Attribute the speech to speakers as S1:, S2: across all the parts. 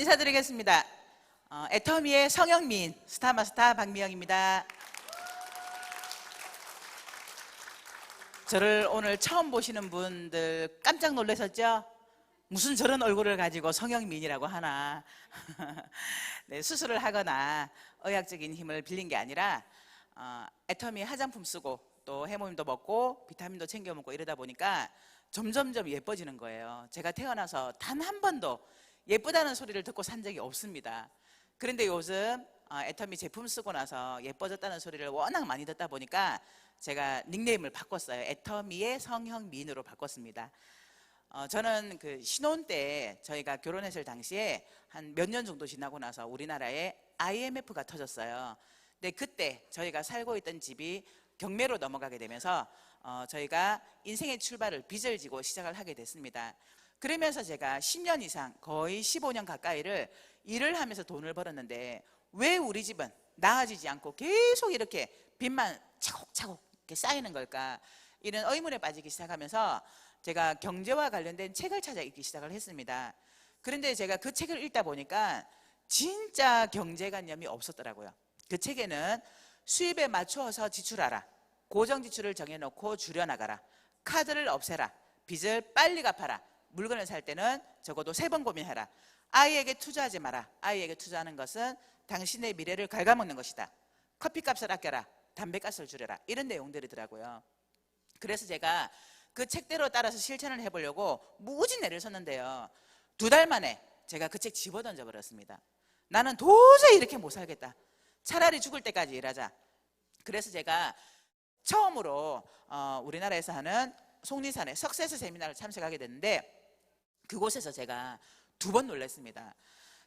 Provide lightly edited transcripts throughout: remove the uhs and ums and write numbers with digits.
S1: 인사드리겠습니다. 애터미의 성형미인 스타마스터 박미영입니다. 저를 오늘 처음 보시는 분들 깜짝 놀라셨죠? 무슨 저런 얼굴을 가지고 성형미인이라고 하나. 네, 수술을 하거나 의학적인 힘을 빌린 게 아니라 애터미 화장품 쓰고 또 해모임도 먹고 비타민도 챙겨 먹고 이러다 보니까 점점점 예뻐지는 거예요. 제가 태어나서 단 한 번도 예쁘다는 소리를 듣고 산 적이 없습니다. 그런데 요즘 애터미 제품 쓰고 나서 예뻐졌다는 소리를 워낙 많이 듣다 보니까 제가 닉네임을 바꿨어요. 애터미의 성형미인으로 바꿨습니다. 저는 그 신혼 때 저희가 결혼했을 당시에 한 몇 년 정도 지나고 나서 우리나라에 IMF가 터졌어요. 근데 그때 저희가 살고 있던 집이 경매로 넘어가게 되면서 저희가 인생의 출발을 빚을 지고 시작을 하게 됐습니다. 그러면서 제가 10년 이상 거의 15년 가까이를 일을 하면서 돈을 벌었는데 왜 우리 집은 나아지지 않고 계속 이렇게 빚만 차곡차곡 이렇게 쌓이는 걸까, 이런 의문에 빠지기 시작하면서 제가 경제와 관련된 책을 찾아 읽기 시작을 했습니다. 그런데 제가 그 책을 읽다 보니까 진짜 경제관념이 없었더라고요. 그 책에는 수입에 맞추어서 지출하라, 고정지출을 정해놓고 줄여나가라, 카드를 없애라, 빚을 빨리 갚아라, 물건을 살 때는 적어도 3번 고민해라, 아이에게 투자하지 마라, 아이에게 투자하는 것은 당신의 미래를 갉아먹는 것이다, 커피값을 아껴라, 담배값을 줄여라, 이런 내용들이더라고요. 그래서 제가 그 책대로 따라서 실천을 해보려고 무진 애를 썼는데요, 2달 만에 제가 그 책 집어던져 버렸습니다. 나는 도저히 이렇게 못 살겠다, 차라리 죽을 때까지 일하자. 그래서 제가 처음으로 우리나라에서 하는 속리산의 석세스 세미나를 참석하게 됐는데 그곳에서 제가 2번 놀랐습니다.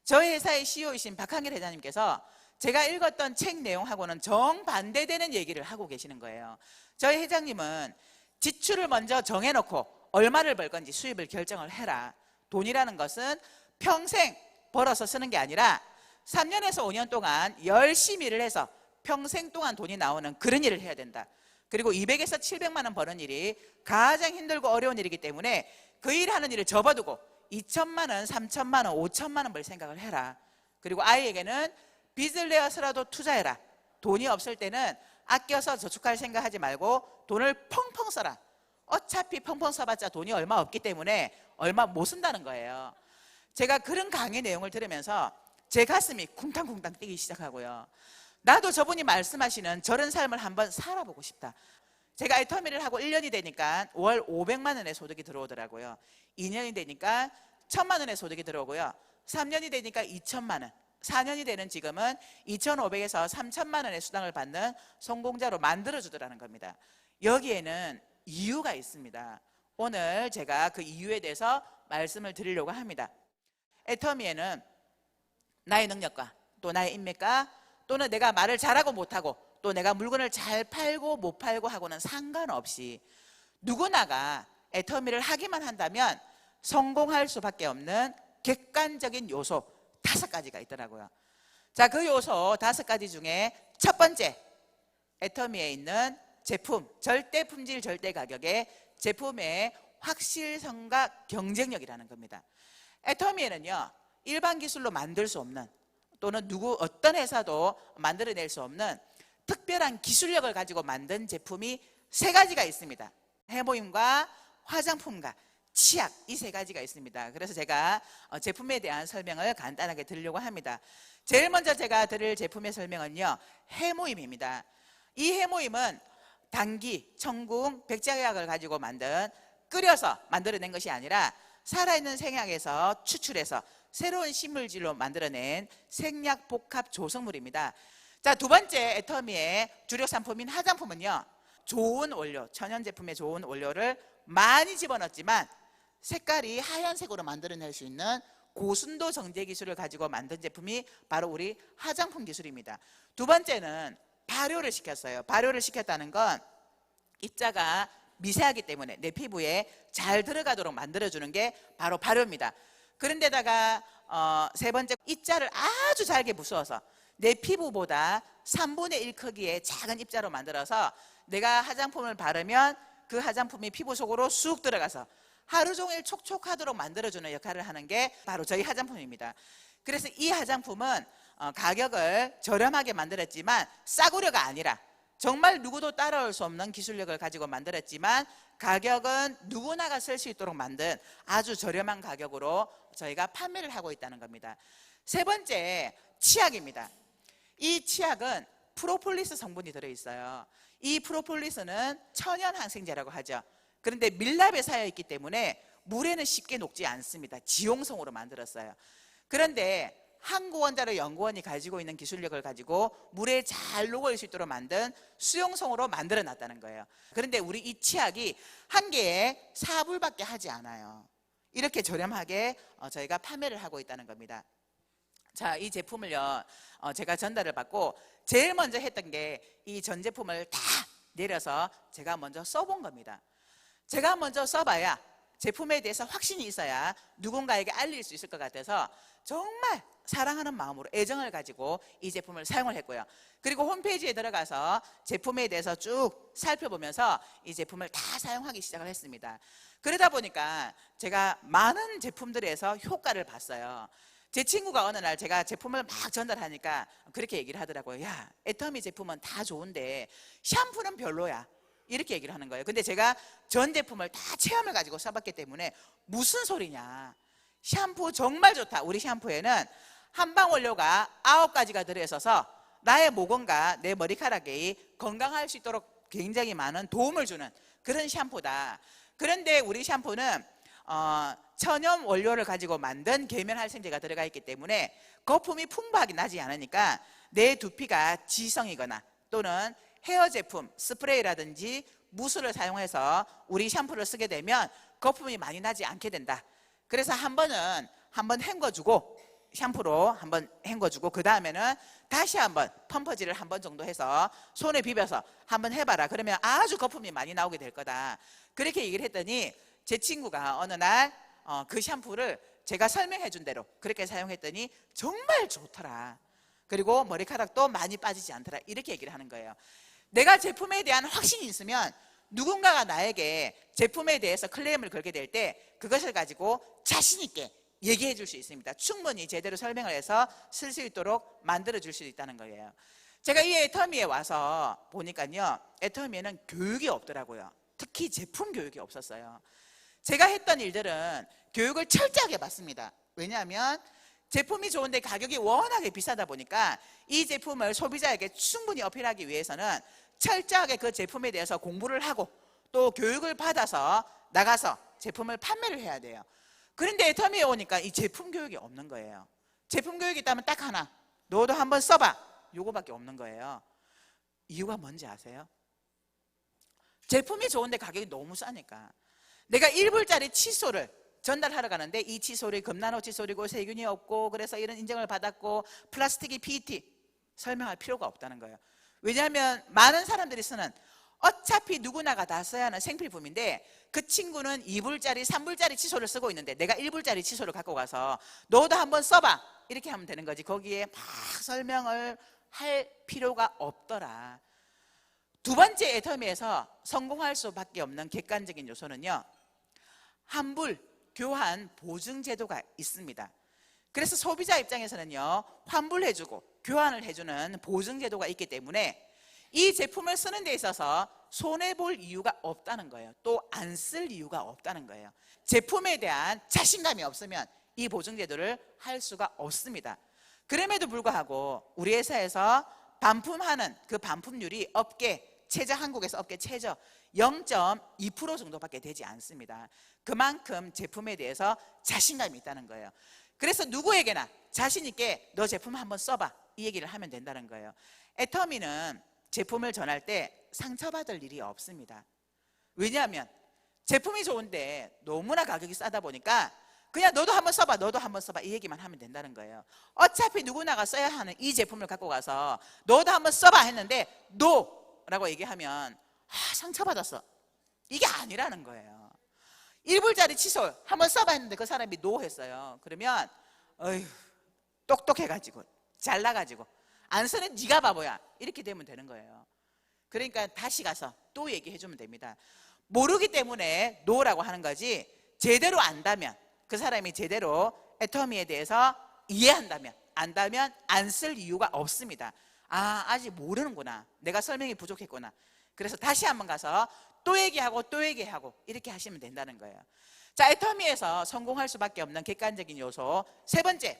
S1: 저희 회사의 CEO이신 박한길 회장님께서 제가 읽었던 책 내용하고는 정반대되는 얘기를 하고 계시는 거예요. 저희 회장님은 지출을 먼저 정해놓고 얼마를 벌 건지 수입을 결정을 해라, 돈이라는 것은 평생 벌어서 쓰는 게 아니라 3년에서 5년 동안 열심히 일을 해서 평생 동안 돈이 나오는 그런 일을 해야 된다. 그리고 200에서 700만 원 버는 일이 가장 힘들고 어려운 일이기 때문에 그 일하는 일을 접어두고 2천만 원, 3천만 원, 5천만 원 벌 생각을 해라. 그리고 아이에게는 빚을 내어서라도 투자해라. 돈이 없을 때는 아껴서 저축할 생각하지 말고 돈을 펑펑 써라. 어차피 펑펑 써봤자 돈이 얼마 없기 때문에 얼마 못 쓴다는 거예요. 제가 그런 강의 내용을 들으면서 제 가슴이 쿵탕쿵탕 뛰기 시작하고요, 나도 저분이 말씀하시는 저런 삶을 한번 살아보고 싶다. 제가 애터미를 하고 1년이 되니까 월 500만 원의 소득이 들어오더라고요. 2년이 되니까 1000만 원의 소득이 들어오고요, 3년이 되니까 2천만 원, 4년이 되는 지금은 2,500에서 3천만 원의 수당을 받는 성공자로 만들어주더라는 겁니다. 여기에는 이유가 있습니다. 오늘 제가 그 이유에 대해서 말씀을 드리려고 합니다. 애터미에는 나의 능력과 또 나의 인맥과 또는 내가 말을 잘하고 못하고 또 내가 물건을 잘 팔고 못 팔고 하고는 상관없이 누구나가 애터미를 하기만 한다면 성공할 수밖에 없는 객관적인 요소 5가지가 있더라고요. 자, 그 요소 5가지 중에 첫 번째, 애터미에 있는 제품, 절대 품질 절대 가격의 제품의 확실성과 경쟁력이라는 겁니다. 애터미에는요, 일반 기술로 만들 수 없는, 또는 어떤 회사도 만들어낼 수 없는 특별한 기술력을 가지고 만든 제품이 3가지가 있습니다. 해모임과 화장품과 치약, 이 3가지가 있습니다. 그래서 제가 제품에 대한 설명을 간단하게 드리려고 합니다. 제일 먼저 제가 드릴 제품의 설명은요, 해모임입니다. 이 해모임은 당기, 청궁, 백작약을 가지고 끓여서 만들어낸 것이 아니라 살아있는 생약에서 추출해서 새로운 식물질로 만들어낸 생약 복합 조성물입니다. 자, 2번째 애터미의 주력 상품인 화장품은요, 좋은 원료, 천연 제품의 좋은 원료를 많이 집어넣었지만 색깔이 하얀색으로 만들어낼 수 있는 고순도 정제 기술을 가지고 만든 제품이 바로 우리 화장품 기술입니다. 2번째는 발효를 시켰어요. 발효를 시켰다는 건 입자가 미세하기 때문에 내 피부에 잘 들어가도록 만들어주는 게 바로 발효입니다. 그런데다가 3번째, 입자를 아주 잘게 부수어서 내 피부보다 3분의 1 크기의 작은 입자로 만들어서 내가 화장품을 바르면 그 화장품이 피부 속으로 쑥 들어가서 하루 종일 촉촉하도록 만들어주는 역할을 하는 게 바로 저희 화장품입니다. 그래서 이 화장품은 가격을 저렴하게 만들었지만 싸구려가 아니라 정말 누구도 따라올 수 없는 기술력을 가지고 만들었지만 가격은 누구나가 쓸 수 있도록 만든 아주 저렴한 가격으로 저희가 판매를 하고 있다는 겁니다. 세 번째, 치약입니다. 이 치약은 프로폴리스 성분이 들어있어요. 이 프로폴리스는 천연 항생제라고 하죠. 그런데 밀랍에 쌓여 있기 때문에 물에는 쉽게 녹지 않습니다. 지용성으로 만들었어요. 그런데 항고원자로 연구원이 가지고 있는 기술력을 가지고 물에 잘 녹을 수 있도록 만든 수용성으로 만들어 놨다는 거예요. 그런데 우리 이 치약이 한 개에 4불밖에 하지 않아요. 이렇게 저렴하게 저희가 판매를 하고 있다는 겁니다. 자, 이 제품을요, 제가 전달을 받고 제일 먼저 했던 게 이 전 제품을 다 내려서 제가 먼저 써본 겁니다. 제가 먼저 써봐야 제품에 대해서 확신이 있어야 누군가에게 알릴 수 있을 것 같아서 정말 사랑하는 마음으로 애정을 가지고 이 제품을 사용을 했고요. 그리고 홈페이지에 들어가서 제품에 대해서 쭉 살펴보면서 이 제품을 다 사용하기 시작을 했습니다. 그러다 보니까 제가 많은 제품들에서 효과를 봤어요. 제 친구가 어느 날 제가 제품을 막 전달하니까 그렇게 얘기를 하더라고요. 야, 애터미 제품은 다 좋은데 샴푸는 별로야. 이렇게 얘기를 하는 거예요. 근데 제가 전 제품을 다 체험을 가지고 써봤기 때문에 무슨 소리냐, 샴푸 정말 좋다. 우리 샴푸에는 한방 원료가 9가지가 들어있어서 나의 모공과 내 머리카락이 건강할 수 있도록 굉장히 많은 도움을 주는 그런 샴푸다. 그런데 우리 샴푸는 천연 원료를 가지고 만든 계면활성제가 들어가 있기 때문에 거품이 풍부하게 나지 않으니까 내 두피가 지성이거나 또는 헤어 제품, 스프레이라든지 무스를 사용해서 우리 샴푸를 쓰게 되면 거품이 많이 나지 않게 된다. 그래서 한번 헹궈주고, 샴푸로 한번 헹궈주고 그 다음에는 다시 한번 펌퍼질을 한 번 정도 해서 손에 비벼서 한번 해봐라. 그러면 아주 거품이 많이 나오게 될 거다. 그렇게 얘기를 했더니 제 친구가 어느 날 그 샴푸를 제가 설명해 준 대로 그렇게 사용했더니 정말 좋더라. 그리고 머리카락도 많이 빠지지 않더라. 이렇게 얘기를 하는 거예요. 내가 제품에 대한 확신이 있으면 누군가가 나에게 제품에 대해서 클레임을 걸게 될 때 그것을 가지고 자신 있게 얘기해 줄 수 있습니다. 충분히 제대로 설명을 해서 쓸 수 있도록 만들어 줄 수 있다는 거예요. 제가 이 애터미에 와서 보니까요, 애터미에는 교육이 없더라고요. 특히 제품 교육이 없었어요. 제가 했던 일들은 교육을 철저하게 받습니다. 왜냐하면 제품이 좋은데 가격이 워낙에 비싸다 보니까 이 제품을 소비자에게 충분히 어필하기 위해서는 철저하게 그 제품에 대해서 공부를 하고 또 교육을 받아서 나가서 제품을 판매를 해야 돼요. 그런데 애터미에 오니까 이 제품 교육이 없는 거예요. 제품 교육이 있다면 딱 하나, 너도 한번 써봐, 요거밖에 없는 거예요. 이유가 뭔지 아세요? 제품이 좋은데 가격이 너무 싸니까. 내가 1불짜리 칫솔을 전달하러 가는데 이 칫솔이 금나노 칫솔이고 세균이 없고 그래서 이런 인증을 받았고 플라스틱이 PET, 설명할 필요가 없다는 거예요. 왜냐하면 많은 사람들이 쓰는, 어차피 누구나가 다 써야 하는 생필품인데 그 친구는 2불짜리 3불짜리 칫솔을 쓰고 있는데 내가 1불짜리 칫솔을 갖고 가서 너도 한번 써봐, 이렇게 하면 되는 거지. 거기에 막 설명을 할 필요가 없더라. 두 번째 애터미에서 성공할 수밖에 없는 객관적인 요소는요, 환불, 교환, 보증 제도가 있습니다. 그래서 소비자 입장에서는요, 환불해주고 교환을 해주는 보증 제도가 있기 때문에 이 제품을 쓰는 데 있어서 손해볼 이유가 없다는 거예요. 또 안 쓸 이유가 없다는 거예요. 제품에 대한 자신감이 없으면 이 보증 제도를 할 수가 없습니다. 그럼에도 불구하고 우리 회사에서 반품하는 그 반품률이 업계 최저, 한국에서 업계 최저 0.2% 정도밖에 되지 않습니다. 그만큼 제품에 대해서 자신감이 있다는 거예요. 그래서 누구에게나 자신 있게 너 제품 한번 써봐, 이 얘기를 하면 된다는 거예요. 애터미는 제품을 전할 때 상처받을 일이 없습니다. 왜냐하면 제품이 좋은데 너무나 가격이 싸다 보니까 그냥 너도 한번 써봐, 너도 한번 써봐, 이 얘기만 하면 된다는 거예요. 어차피 누구나가 써야 하는 이 제품을 갖고 가서 너도 한번 써봐 했는데 노라고 얘기하면 상처받았어, 이게 아니라는 거예요. 1불짜리 칫솔 한번 써봐 했는데 그 사람이 노 했어요. 그러면 어휴, 똑똑해가지고 잘나가지고 안 쓰는 네가 바보야, 이렇게 되면 되는 거예요. 그러니까 다시 가서 또 얘기해 주면 됩니다. 모르기 때문에 노라고 하는 거지, 제대로 안다면 그 사람이 제대로 애터미에 대해서 이해한다면, 안다면 안 쓸 이유가 없습니다. 아, 아직 모르는구나, 내가 설명이 부족했구나. 그래서 다시 한번 가서 또 얘기하고 또 얘기하고 이렇게 하시면 된다는 거예요. 자, 애터미에서 성공할 수밖에 없는 객관적인 요소 세 번째,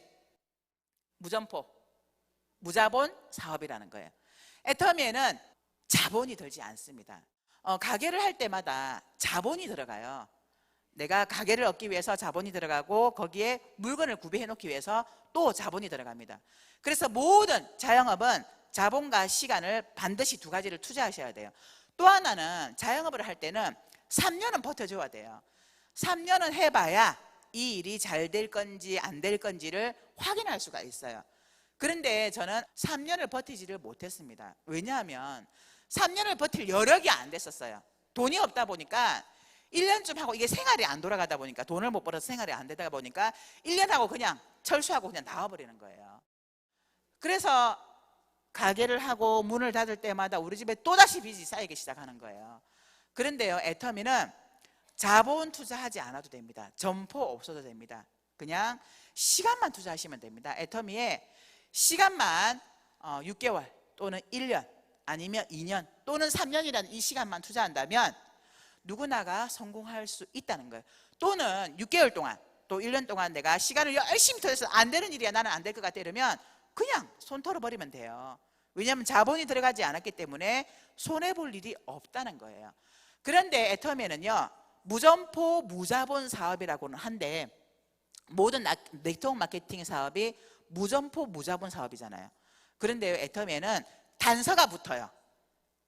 S1: 무점포, 무자본 사업이라는 거예요. 애터미에는 자본이 들지 않습니다. 가게를 할 때마다 자본이 들어가요. 내가 가게를 얻기 위해서 자본이 들어가고 거기에 물건을 구비해 놓기 위해서 또 자본이 들어갑니다. 그래서 모든 자영업은 자본과 시간을 반드시 두 가지를 투자하셔야 돼요. 또 하나는 자영업을 할 때는 3년은 버텨줘야 돼요. 3년은 해봐야 이 일이 잘 될 건지 안 될 건지를 확인할 수가 있어요. 그런데 저는 3년을 버티지를 못했습니다. 왜냐하면 3년을 버틸 여력이 안 됐었어요. 돈이 없다 보니까 1년쯤 하고 이게 생활이 안 돌아가다 보니까, 돈을 못 벌어서 생활이 안 되다 보니까 1년 하고 그냥 철수하고 그냥 나와버리는 거예요. 그래서 가게를 하고 문을 닫을 때마다 우리 집에 또다시 빚이 쌓이기 시작하는 거예요. 그런데요, 애터미는 자본 투자하지 않아도 됩니다. 점포 없어도 됩니다. 그냥 시간만 투자하시면 됩니다. 애터미에 시간만 6개월 또는 1년 아니면 2년 또는 3년이라는 이 시간만 투자한다면 누구나가 성공할 수 있다는 거예요. 또는 6개월 동안 또 1년 동안 내가 시간을 열심히 투자해서 안 되는 일이야, 나는 안 될 것 같아, 이러면 그냥 손 털어버리면 돼요. 왜냐하면 자본이 들어가지 않았기 때문에 손해볼 일이 없다는 거예요. 그런데 애터미에는요, 무점포 무자본 사업이라고는 한데, 모든 네트워크 마케팅 사업이 무점포 무자본 사업이잖아요. 그런데 애터미에는 단서가 붙어요.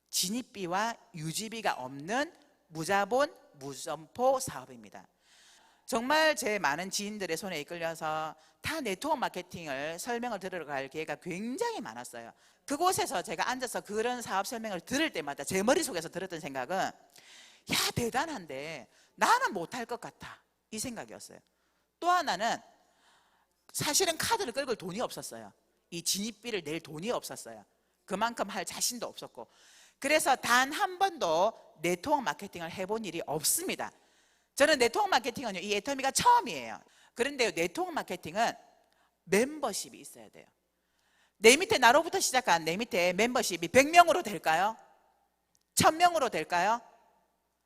S1: 진입비와 유지비가 없는 무자본 무점포 사업입니다. 정말 제 많은 지인들의 손에 이끌려서 타 네트워크 마케팅을 설명을 들으러 갈 기회가 굉장히 많았어요. 그곳에서 제가 앉아서 그런 사업 설명을 들을 때마다 제 머릿속에서 들었던 생각은, 야, 대단한데 나는 못할 것 같아, 이 생각이었어요. 또 하나는 사실은 카드를 긁을 돈이 없었어요. 이 진입비를 낼 돈이 없었어요. 그만큼 할 자신도 없었고, 그래서 단 한 번도 네트워크 마케팅을 해본 일이 없습니다. 저는 네트워크 마케팅은요, 이 애터미가 처음이에요. 그런데 네트워크 마케팅은 멤버십이 있어야 돼요. 내 밑에, 나로부터 시작한 내 밑에 멤버십이 100명으로 될까요? 1000명으로 될까요?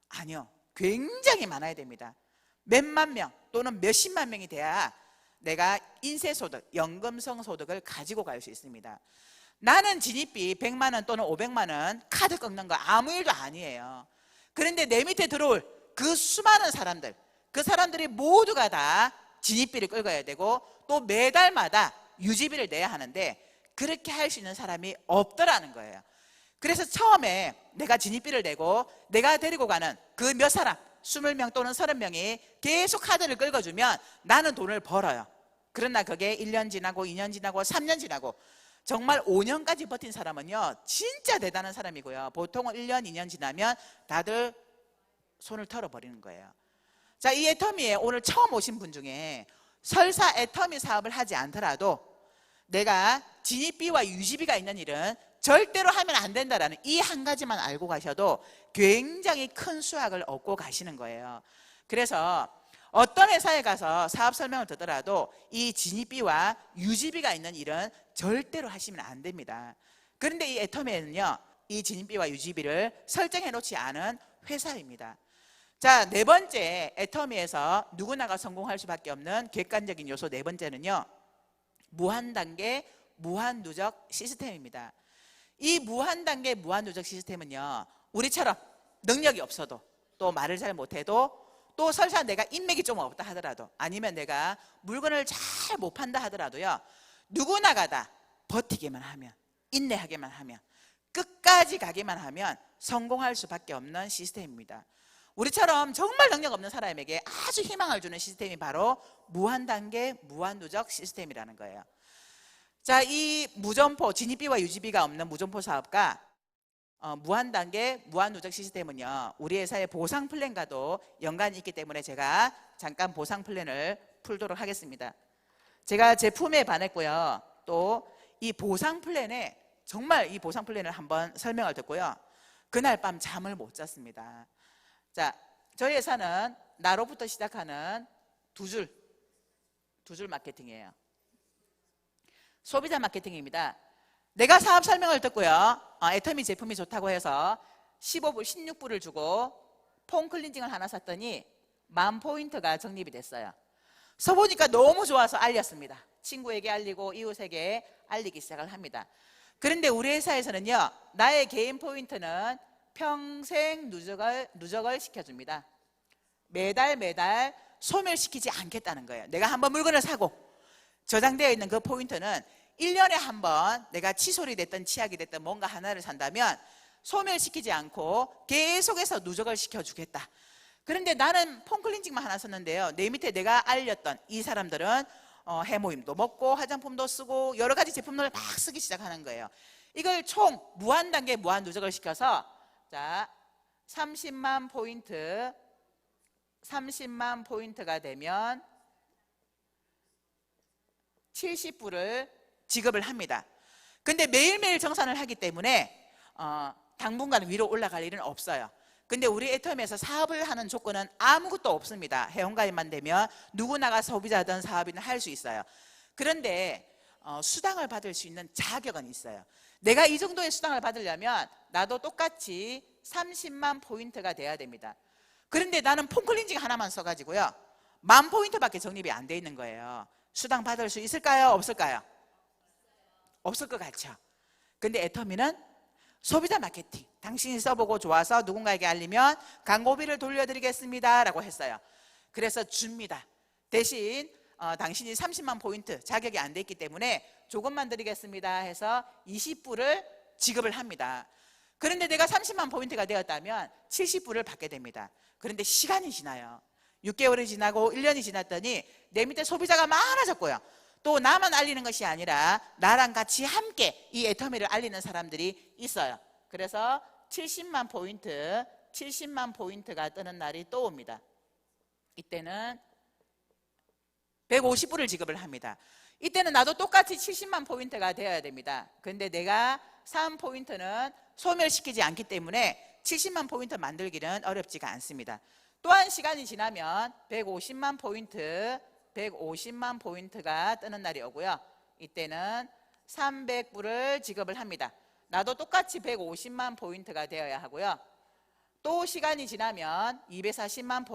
S1: 아니요, 굉장히 많아야 됩니다. 몇만 명 또는 몇십만 명이 돼야 내가 인세소득, 연금성 소득을 가지고 갈 수 있습니다. 나는 진입비 100만 원 또는 500만 원 카드 꺾는 거 아무 일도 아니에요. 그런데 내 밑에 들어올 그 수많은 사람들, 그 사람들이 모두가 다 진입비를 긁어야 되고 또 매달마다 유지비를 내야 하는데, 그렇게 할 수 있는 사람이 없더라는 거예요. 그래서 처음에 내가 진입비를 내고 내가 데리고 가는 그 몇 사람, 20명 또는 30명이 계속 카드를 긁어주면 나는 돈을 벌어요. 그러나 그게 1년 지나고 2년 지나고 3년 지나고 정말 5년까지 버틴 사람은요, 진짜 대단한 사람이고요. 보통은 1년, 2년 지나면 다들 손을 털어버리는 거예요. 자, 이 애터미에 오늘 처음 오신 분 중에 설사 애터미 사업을 하지 않더라도 내가 진입비와 유지비가 있는 일은 절대로 하면 안 된다라는 이 한 가지만 알고 가셔도 굉장히 큰 수확을 얻고 가시는 거예요. 그래서 어떤 회사에 가서 사업 설명을 듣더라도 이 진입비와 유지비가 있는 일은 절대로 하시면 안 됩니다. 그런데 이 애터미에는요, 이 진입비와 유지비를 설정해 놓지 않은 회사입니다. 자, 네 번째, 애터미에서 누구나가 성공할 수밖에 없는 객관적인 요소 네 번째는요, 무한단계 무한누적 시스템입니다. 이 무한단계 무한누적 시스템은요, 우리처럼 능력이 없어도 또 말을 잘 못해도 또 설사 내가 인맥이 좀 없다 하더라도 아니면 내가 물건을 잘 못 판다 하더라도요, 누구나가 다 버티기만 하면, 인내하기만 하면, 끝까지 가기만 하면 성공할 수밖에 없는 시스템입니다. 우리처럼 정말 능력 없는 사람에게 아주 희망을 주는 시스템이 바로 무한단계 무한누적 시스템이라는 거예요. 자, 이 무점포, 진입비와 유지비가 없는 무점포 사업과 무한단계 무한누적 시스템은요, 우리 회사의 보상 플랜과도 연관이 있기 때문에 제가 잠깐 보상 플랜을 풀도록 하겠습니다. 제가 제품에 반했고요, 또 이 보상 플랜에, 정말 이 보상 플랜을 한번 설명을 듣고요, 그날 밤 잠을 못 잤습니다. 자, 저희 회사는 나로부터 시작하는 두 줄 마케팅이에요. 소비자 마케팅입니다. 내가 사업 설명을 듣고요. 애터미 제품이 좋다고 해서 15불, 16불을 주고 폼 클렌징을 하나 샀더니 10,000포인트가 적립이 됐어요. 써보니까 너무 좋아서 알렸습니다. 친구에게 알리고 이웃에게 알리기 시작을 합니다. 그런데 우리 회사에서는요, 나의 개인 포인트는 평생 누적을 시켜줍니다. 매달 소멸시키지 않겠다는 거예요. 내가 한번 물건을 사고 저장되어 있는 그 포인트는 1년에 한 번 내가 칫솔이 됐든 치약이 됐든 뭔가 하나를 산다면 소멸시키지 않고 계속해서 누적을 시켜주겠다. 그런데 나는 폼 클렌징만 하나 썼는데요, 내 밑에 내가 알렸던 이 사람들은 해모임도 먹고 화장품도 쓰고 여러 가지 제품들을 막 쓰기 시작하는 거예요. 이걸 총 무한 단계 무한 누적을 시켜서 자 30만 포인트가 되면 70불을 지급을 합니다. 근데 매일매일 정산을 하기 때문에 당분간 위로 올라갈 일은 없어요. 근데 우리 애터미에서 사업을 하는 조건은 아무것도 없습니다. 회원가입만 되면 누구나가 소비자든 사업이든 할 수 있어요. 그런데 수당을 받을 수 있는 자격은 있어요. 내가 이 정도의 수당을 받으려면 나도 똑같이 30만 포인트가 돼야 됩니다. 그런데 나는 폼 클렌징 하나만 써가지고요 10,000포인트밖에 적립이 안 돼 있는 거예요. 수당 받을 수 있을까요? 없을까요? 없을 것 같죠. 근데 애터미는 소비자 마케팅, 당신이 써보고 좋아서 누군가에게 알리면 광고비를 돌려드리겠습니다 라고 했어요. 그래서 줍니다. 대신 당신이 30만 포인트 자격이 안 돼 있기 때문에 조금만 드리겠습니다 해서 20불을 지급을 합니다. 그런데 내가 30만 포인트가 되었다면 70불을 받게 됩니다. 그런데 시간이 지나요. 6개월이 지나고 1년이 지났더니 내 밑에 소비자가 많아졌고요, 또 나만 알리는 것이 아니라 나랑 같이 함께 이 애터미를 알리는 사람들이 있어요. 그래서 70만 포인트가 뜨는 날이 또 옵니다. 이때는 150불을 지급을 합니다. 이때는 나도 똑같이 70만 포인트가 되어야 됩니다. 그런데 내가 3포인트는 소멸시키지 않기 때문에 70만 포인트 만들기는 어렵지가 않습니다. 또한 시간이 지나면 150만 포인트가 뜨는 날이 오고요. 이때는 300불을 지급을 합니다. 나도 똑같이 150만 포인트가 되어야 하고요. 또 시간이 지나면 240만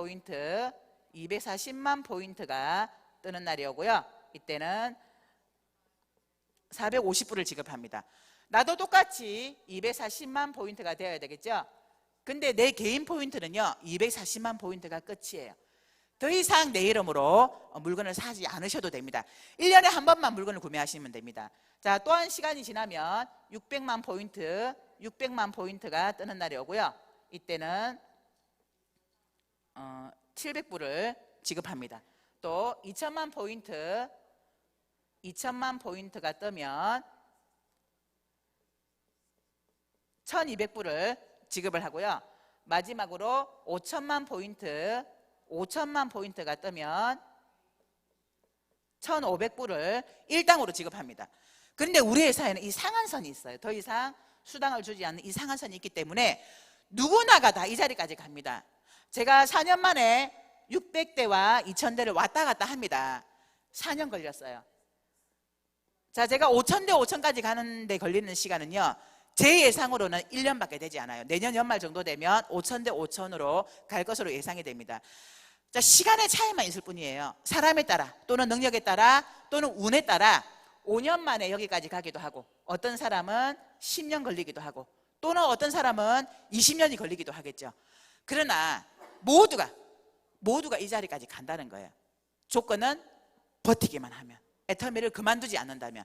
S1: 포인트가 뜨는 날이 오고요. 이때는 450불을 지급합니다. 나도 똑같이 240만 포인트가 되어야 되겠죠. 근데 내 개인 포인트는요 240만 포인트가 끝이에요. 더 이상 내 이름으로 물건을 사지 않으셔도 됩니다. 1년에 한 번만 물건을 구매하시면 됩니다. 자, 또한 시간이 지나면 600만 포인트가 뜨는 날이 오고요. 이때는 700불을 지급합니다. 또 2천만 포인트가 뜨면 1200불을 지급을 하고요. 마지막으로 5천만 포인트가 뜨면 1,500불을 일당으로 지급합니다. 그런데 우리 회사에는 이 상한선이 있어요. 더 이상 수당을 주지 않는 이 상한선이 있기 때문에 누구나가 다 이 자리까지 갑니다. 제가 4년 만에 600대와 2000대를 왔다 갔다 합니다. 4년 걸렸어요. 자, 제가 5000대 5000까지 가는 데 걸리는 시간은요 제 예상으로는 1년밖에 되지 않아요. 내년 연말 정도 되면 5000대 5000으로 갈 것으로 예상이 됩니다. 자, 시간의 차이만 있을 뿐이에요. 사람에 따라 또는 능력에 따라 또는 운에 따라 5년 만에 여기까지 가기도 하고, 어떤 사람은 10년 걸리기도 하고, 또는 어떤 사람은 20년이 걸리기도 하겠죠. 그러나 모두가 이 자리까지 간다는 거예요. 조건은 버티기만 하면, 애터미를 그만두지 않는다면.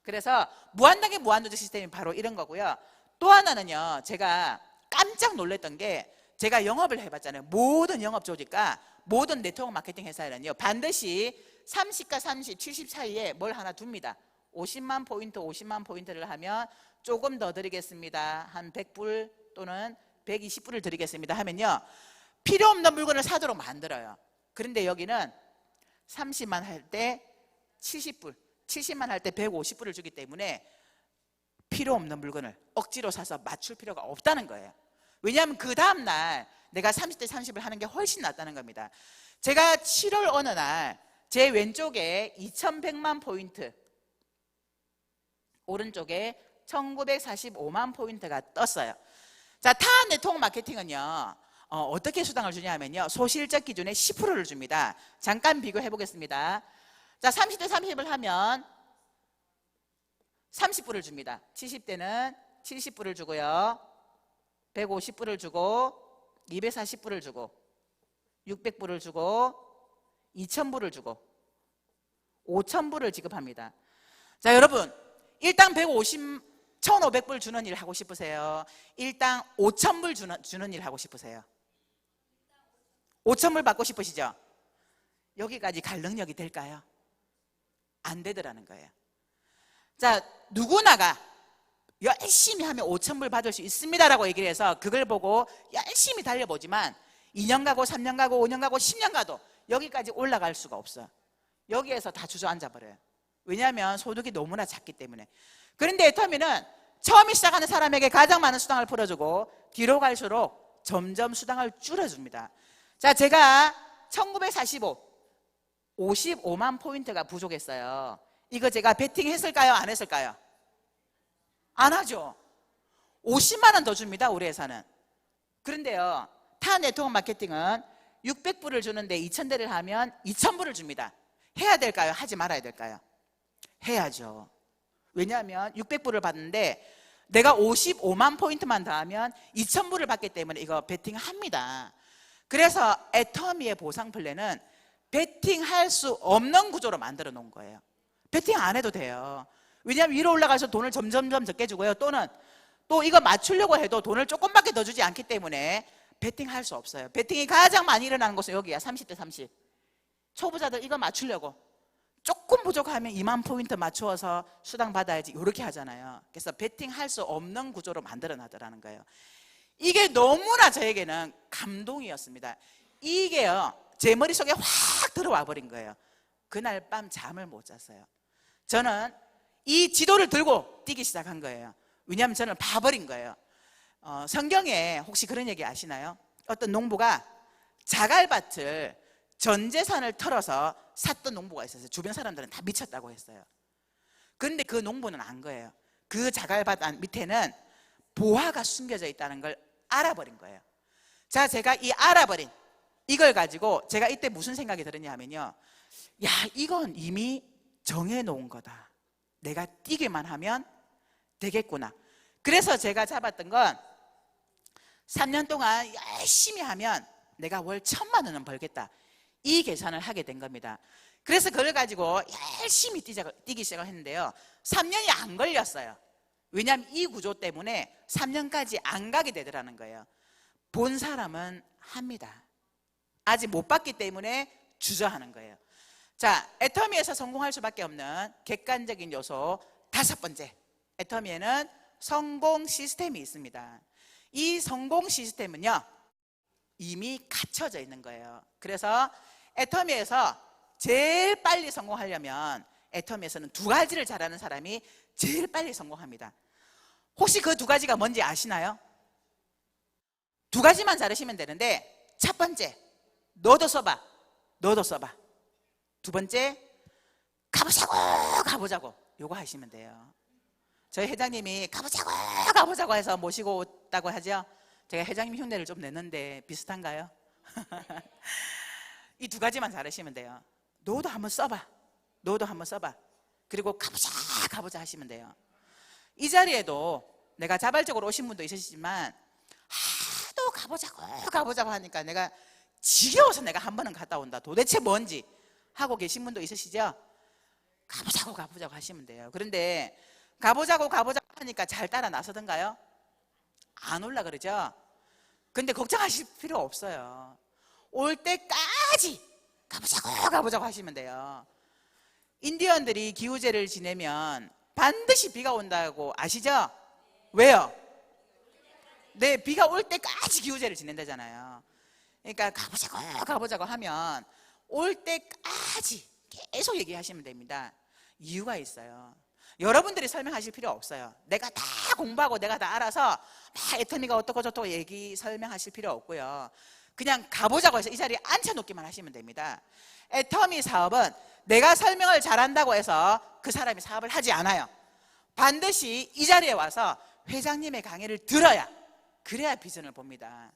S1: 그래서 무한단계 무한누적 시스템이 바로 이런 거고요. 또 하나는요, 제가 깜짝 놀랐던 게, 제가 영업을 해봤잖아요. 모든 영업 조직과 모든 네트워크 마케팅 회사에는요 반드시 30과 30, 70 사이에 뭘 하나 둡니다. 50만 포인트를 하면 조금 더 드리겠습니다. 한 100불 또는 120불을 드리겠습니다 하면요 필요 없는 물건을 사도록 만들어요. 그런데 여기는 30만 할 때 70불, 70만 할 때 150불을 주기 때문에 필요 없는 물건을 억지로 사서 맞출 필요가 없다는 거예요. 왜냐하면 그 다음날 내가 30대 30을 하는 게 훨씬 낫다는 겁니다. 제가 7월 어느 날 제 왼쪽에 2100만 포인트, 오른쪽에 1945만 포인트가 떴어요. 자, 타한 네트워크 마케팅은요, 어떻게 수당을 주냐 하면요, 소실적 기준의 10%를 줍니다. 잠깐 비교해 보겠습니다. 자, 30대 30을 하면 30불을 줍니다. 70대는 70불을 주고요, 150불을 주고, 240불을 주고, 600불을 주고, 2000불을 주고, 5000불을 지급합니다. 자, 여러분, 일당 1500불 주는 일 하고 싶으세요? 일당 5000불 주는 일 하고 싶으세요? 5000불 받고 싶으시죠? 여기까지 갈 능력이 될까요? 안 되더라는 거예요. 자, 누구나가 열심히 하면 5000불 받을 수 있습니다라고 얘기를 해서 그걸 보고 열심히 달려보지만 2년 가고 3년 가고 5년 가고 10년 가도 여기까지 올라갈 수가 없어요. 여기에서 다 주저앉아 버려요. 왜냐하면 소득이 너무나 작기 때문에. 그런데 애터미는 처음 시작하는 사람에게 가장 많은 수당을 풀어주고 뒤로 갈수록 점점 수당을 줄여줍니다. 자, 제가 1945 55만 포인트가 부족했어요. 이거 제가 베팅했을까요? 안 했을까요? 안 하죠. 50만 원 더 줍니다, 우리 회사는. 그런데요, 타 네트워크 마케팅은 600불을 주는데 2000대를 하면 2000불을 줍니다. 해야 될까요? 하지 말아야 될까요? 해야죠. 왜냐하면 600불을 받는데 내가 55만 포인트만 더하면 2000불을 받기 때문에 이거 베팅합니다. 그래서 애터미의 보상 플랜은 베팅할 수 없는 구조로 만들어 놓은 거예요. 베팅 안 해도 돼요. 왜냐하면 위로 올라가서 돈을 점점점 적게 주고요, 또는 또 이거 맞추려고 해도 돈을 조금밖에 더 주지 않기 때문에 베팅할 수 없어요. 베팅이 가장 많이 일어나는 곳은 여기야. 30대 30. 초보자들 이거 맞추려고 조금 부족하면 2만 포인트 맞추어서 수당 받아야지 이렇게 하잖아요. 그래서 베팅할 수 없는 구조로 만들어 놨더라는 거예요. 이게 너무나 저에게는 감동이었습니다. 이게요, 제 머릿속에 확 들어와 버린 거예요. 그날 밤 잠을 못 잤어요. 저는 이 지도를 들고 뛰기 시작한 거예요. 왜냐하면 저는 봐버린 거예요. 성경에 혹시 그런 얘기 아시나요? 어떤 농부가 자갈밭을 전 재산을 털어서 샀던 농부가 있었어요. 주변 사람들은 다 미쳤다고 했어요. 그런데 그 농부는 안 거예요. 그 자갈밭 밑에는 보화가 숨겨져 있다는 걸 알아버린 거예요. 자, 제가 이 알아버린 이걸 가지고 제가 이때 무슨 생각이 들었냐 하면요, 야, 이건 이미 정해놓은 거다. 내가 뛰기만 하면 되겠구나. 그래서 제가 잡았던 건 3년 동안 열심히 하면 내가 월 1000만 원은 벌겠다. 이 계산을 하게 된 겁니다. 그래서 그걸 가지고 열심히 뛰기 시작을 했는데요, 3년이 안 걸렸어요. 왜냐하면 이 구조 때문에 3년까지 안 가게 되더라는 거예요. 본 사람은 합니다. 아직 못 봤기 때문에 주저하는 거예요. 자, 애터미에서 성공할 수밖에 없는 객관적인 요소 5번째, 애터미에는 성공 시스템이 있습니다. 이 성공 시스템은요, 이미 갖춰져 있는 거예요. 그래서 애터미에서 제일 빨리 성공하려면 애터미에서는 2가지를 잘하는 사람이 제일 빨리 성공합니다. 혹시 그 2가지가 뭔지 아시나요? 2가지만 잘하시면 되는데, 첫 번째, 너도 써봐. 너도 써봐. 2번째, 가보자고. 요거 하시면 돼요. 저희 회장님이 가보자고 해서 모시고 왔다고 하죠. 제가 회장님 흉내를 좀 냈는데 비슷한가요? 이 2가지만 잘하시면 돼요. 너도 한번 써봐. 너도 한번 써봐. 그리고 가보자 하시면 돼요. 이 자리에도 내가 자발적으로 오신 분도 있으시지만 하도 가보자고 하니까 내가 지겨워서 내가 한 번은 갔다 온다, 도대체 뭔지 하고 계신 분도 있으시죠? 가보자고 하시면 돼요. 그런데 가보자고 하니까 잘 따라 나서던가요? 안 올라 그러죠? 근데 걱정하실 필요 없어요. 올 때까지 가보자고 하시면 돼요. 인디언들이 기우제를 지내면 반드시 비가 온다고 아시죠? 왜요? 네, 비가 올 때까지 기우제를 지낸다잖아요. 그러니까 가보자고 하면 올 때까지 계속 얘기하시면 됩니다. 이유가 있어요. 여러분들이 설명하실 필요 없어요. 내가 다 공부하고 내가 다 알아서 막 애터미가 어떻고 저떻고 설명하실 필요 없고요. 그냥 가보자고 해서 이 자리에 앉혀놓기만 하시면 됩니다. 애터미 사업은 내가 설명을 잘한다고 해서 그 사람이 사업을 하지 않아요. 반드시 이 자리에 와서 회장님의 강의를 들어야, 그래야 비전을 봅니다.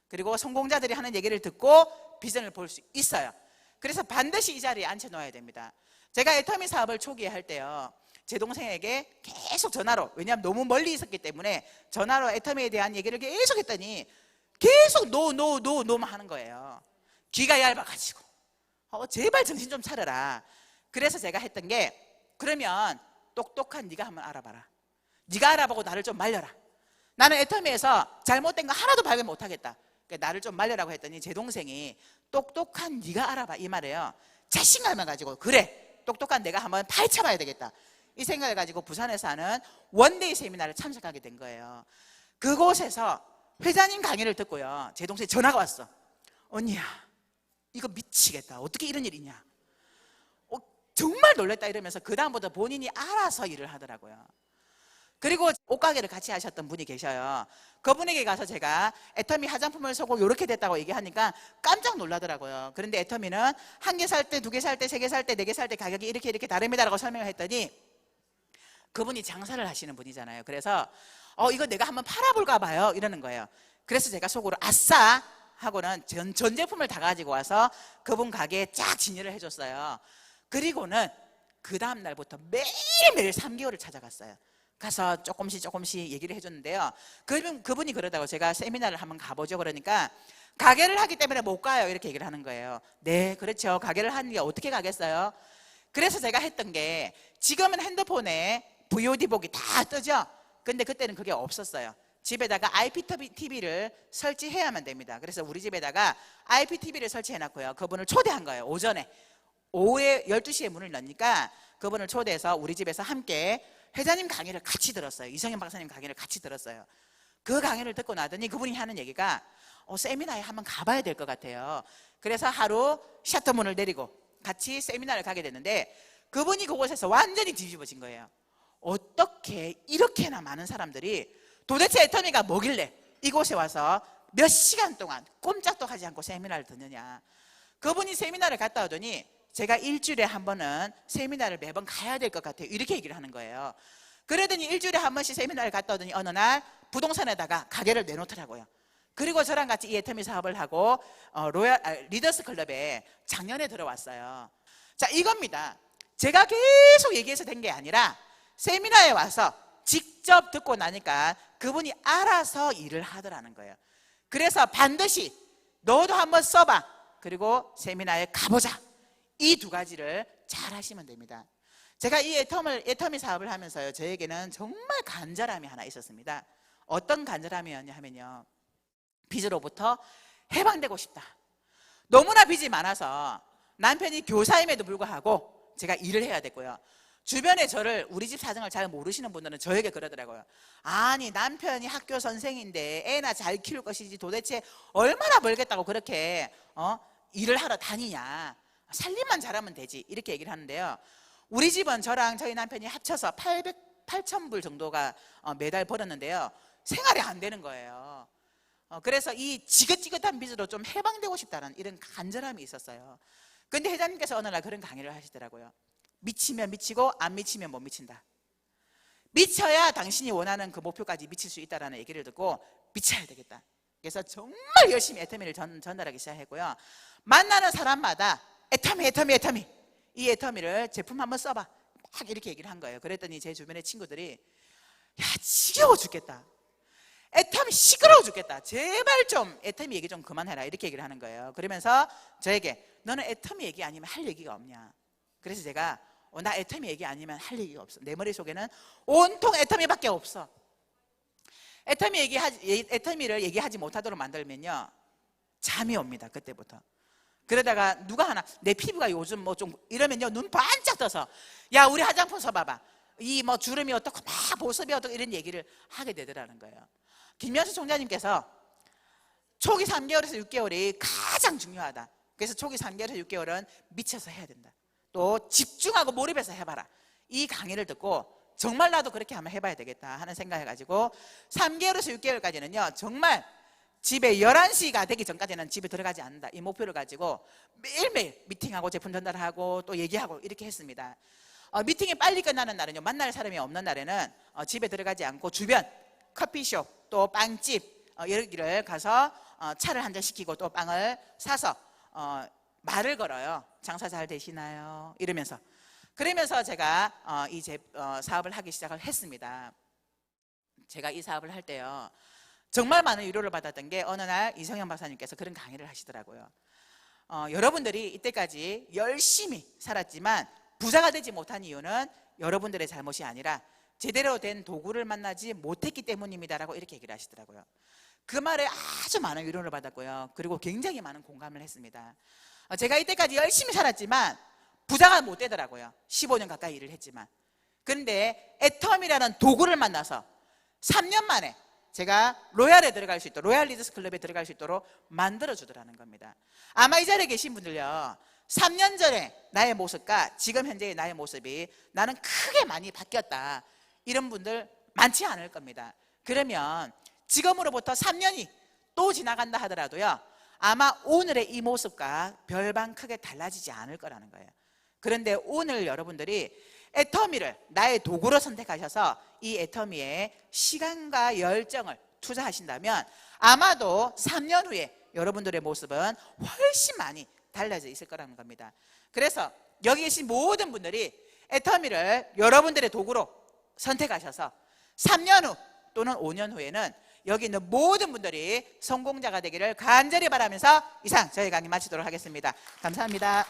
S1: 그리고 성공자들이 하는 얘기를 듣고 비전을 볼 수 있어요. 그래서 반드시 이 자리에 앉혀놓아야 됩니다. 제가 애터미 사업을 초기에 할 때요, 제 동생에게 계속 전화로, 왜냐하면 너무 멀리 있었기 때문에 전화로 애터미에 대한 얘기를 계속 했더니 계속 노만 하는 거예요. 귀가 얇아가지고 제발 정신 좀 차려라. 그래서 제가 했던 게, 그러면 똑똑한 네가 한번 알아봐라. 네가 알아보고 나를 좀 말려라. 나는 애터미에서 잘못된 거 하나도 발견 못하겠다. 그러니까 나를 좀 말려라고 했더니 제 동생이 똑똑한 네가 알아봐 이 말이에요. 자신감을 가지고, 그래 똑똑한 내가 한번 파헤쳐봐야 되겠다, 이 생각을 가지고 부산에서 하는 원데이 세미나를 참석하게 된 거예요. 그곳에서 회장님 강의를 듣고요, 제 동생이 전화가 왔어. 언니야, 이거 미치겠다. 어떻게 이런 일이 있냐. 정말 놀랬다 이러면서 그 다음부터 본인이 알아서 일을 하더라고요. 그리고 옷가게를 같이 하셨던 분이 계셔요. 그분에게 가서 제가 애터미 화장품을 사고 이렇게 됐다고 얘기하니까 깜짝 놀라더라고요. 그런데 애터미는 한 개 살 때, 두 개 살 때, 세 개 살 때, 네 개 살 때 가격이 이렇게 다릅니다라고 설명을 했더니, 그분이 장사를 하시는 분이잖아요. 그래서 이거 내가 한번 팔아볼까 봐요 이러는 거예요. 그래서 제가 속으로 아싸 하고는 전 제품을 다 가지고 와서 그분 가게에 쫙 진열을 해줬어요. 그리고는 그 다음 날부터 매일매일 3개월을 찾아갔어요. 가서 조금씩 얘기를 해줬는데요, 그분이 그러다고 제가 세미나를 한번 가보죠. 그러니까 가게를 하기 때문에 못 가요 이렇게 얘기를 하는 거예요. 네 그렇죠, 가게를 하는 게 어떻게 가겠어요. 그래서 제가 했던 게, 지금은 핸드폰에 VOD 보기 다 뜨죠. 근데 그때는 그게 없었어요. 집에다가 IPTV를 설치해야만 됩니다. 그래서 우리 집에다가 IPTV를 설치해놨고요, 그분을 초대한 거예요. 오후에 12시에 문을 여니까 그분을 초대해서 우리 집에서 함께 회장님 강의를 같이 들었어요. 이성현 박사님 강의를 같이 들었어요. 그 강의를 듣고 나더니 그분이 하는 얘기가, 세미나에 한번 가봐야 될 것 같아요. 그래서 하루 셔터문을 내리고 같이 세미나를 가게 됐는데, 그분이 그곳에서 완전히 뒤집어진 거예요. 어떻게 이렇게나 많은 사람들이 도대체 애터미가 뭐길래 이곳에 와서 몇 시간 동안 꼼짝도 하지 않고 세미나를 듣느냐. 그분이 세미나를 갔다 오더니, 제가 일주일에 한 번은 세미나를 매번 가야 될 것 같아요 이렇게 얘기를 하는 거예요. 그러더니 일주일에 한 번씩 세미나를 갔다 오더니 어느 날 부동산에다가 가게를 내놓더라고요. 그리고 저랑 같이 이 애터미 사업을 하고 리더스 클럽에 작년에 들어왔어요. 자, 이겁니다. 제가 계속 얘기해서 된 게 아니라 세미나에 와서 직접 듣고 나니까 그분이 알아서 일을 하더라는 거예요. 그래서 반드시 너도 한번 써봐, 그리고 세미나에 가보자, 이 두 가지를 잘 하시면 됩니다. 제가 이 애터미 사업을 하면서요, 저에게는 정말 간절함이 하나 있었습니다. 어떤 간절함이었냐 하면요, 빚으로부터 해방되고 싶다. 너무나 빚이 많아서 남편이 교사임에도 불구하고 제가 일을 해야 됐고요, 주변에 저를, 우리 집 사정을 잘 모르시는 분들은 저에게 그러더라고요. 아니 남편이 학교 선생인데 애나 잘 키울 것이지 도대체 얼마나 벌겠다고 그렇게 일을 하러 다니냐, 살림만 잘하면 되지, 이렇게 얘기를 하는데요, 우리 집은 저랑 저희 남편이 합쳐서 8,000불 정도가 매달 벌었는데요, 생활이 안 되는 거예요. 그래서 이 지긋지긋한 빚으로 좀 해방되고 싶다는 이런 간절함이 있었어요. 그런데 회장님께서 어느 날 그런 강의를 하시더라고요. 미치면 미치고 안 미치면 못 미친다. 미쳐야 당신이 원하는 그 목표까지 미칠 수 있다는 얘기를 듣고 미쳐야 되겠다. 그래서 정말 열심히 애터미를 전달하기 시작했고요, 만나는 사람마다 애터미 이 애터미를 제품 한번 써봐 막 이렇게 얘기를 한 거예요. 그랬더니 제 주변의 친구들이, 야 지겨워 죽겠다, 애터미 시끄러워 죽겠다, 제발 좀 애터미 얘기 좀 그만해라, 이렇게 얘기를 하는 거예요. 그러면서 저에게, 너는 애터미 얘기 아니면 할 얘기가 없냐. 그래서 제가 나 애터미 얘기 아니면 할 얘기가 없어. 내 머릿속에는 온통 애터미밖에 없어. 애터미를 얘기하지 못하도록 만들면요, 잠이 옵니다. 그때부터. 그러다가 누가 하나 내 피부가 요즘 뭐 좀 이러면요, 눈 반짝 떠서, 야 우리 화장품 써봐봐, 이 뭐 주름이 어떻고 막 보습이 어떻고 이런 얘기를 하게 되더라는 거예요. 김현수 총장님께서 초기 3개월에서 6개월이 가장 중요하다. 그래서 초기 3개월에서 6개월은 미쳐서 해야 된다. 또 집중하고 몰입해서 해봐라, 이 강의를 듣고 정말 나도 그렇게 한번 해봐야 되겠다 하는 생각해가지고 3개월에서 6개월까지는요 정말 집에 11시가 되기 전까지는 집에 들어가지 않는다, 이 목표를 가지고 매일매일 미팅하고 제품 전달하고 또 얘기하고 이렇게 했습니다. 미팅이 빨리 끝나는 날은요, 만날 사람이 없는 날에는 집에 들어가지 않고 주변 커피숍 또 빵집 여기를 가서 차를 한 잔 시키고 또 빵을 사서 말을 걸어요. 장사 잘 되시나요? 이러면서. 그러면서 제가 이 사업을 하기 시작을 했습니다. 제가 이 사업을 할 때요, 정말 많은 위로를 받았던 게 어느 날 이성현 박사님께서 그런 강의를 하시더라고요. 여러분들이 이때까지 열심히 살았지만 부자가 되지 못한 이유는 여러분들의 잘못이 아니라 제대로 된 도구를 만나지 못했기 때문입니다라고 이렇게 얘기를 하시더라고요. 그 말에 아주 많은 위로를 받았고요, 그리고 굉장히 많은 공감을 했습니다. 제가 이때까지 열심히 살았지만 부자가 못 되더라고요. 15년 가까이 일을 했지만. 그런데 애텀이라는 도구를 만나서 3년 만에 제가 로얄에 들어갈 수 있도록, 로얄 리더스 클럽에 들어갈 수 있도록 만들어주더라는 겁니다. 아마 이 자리에 계신 분들요, 3년 전에 나의 모습과 지금 현재의 나의 모습이 나는 크게 많이 바뀌었다, 이런 분들 많지 않을 겁니다. 그러면 지금으로부터 3년이 또 지나간다 하더라도요, 아마 오늘의 이 모습과 별반 크게 달라지지 않을 거라는 거예요. 그런데 오늘 여러분들이 애터미를 나의 도구로 선택하셔서 이 애터미에 시간과 열정을 투자하신다면 아마도 3년 후에 여러분들의 모습은 훨씬 많이 달라져 있을 거라는 겁니다. 그래서 여기 계신 모든 분들이 애터미를 여러분들의 도구로 선택하셔서 3년 후 또는 5년 후에는 여기 있는 모든 분들이 성공자가 되기를 간절히 바라면서 이상 저희 강의 마치도록 하겠습니다. 감사합니다.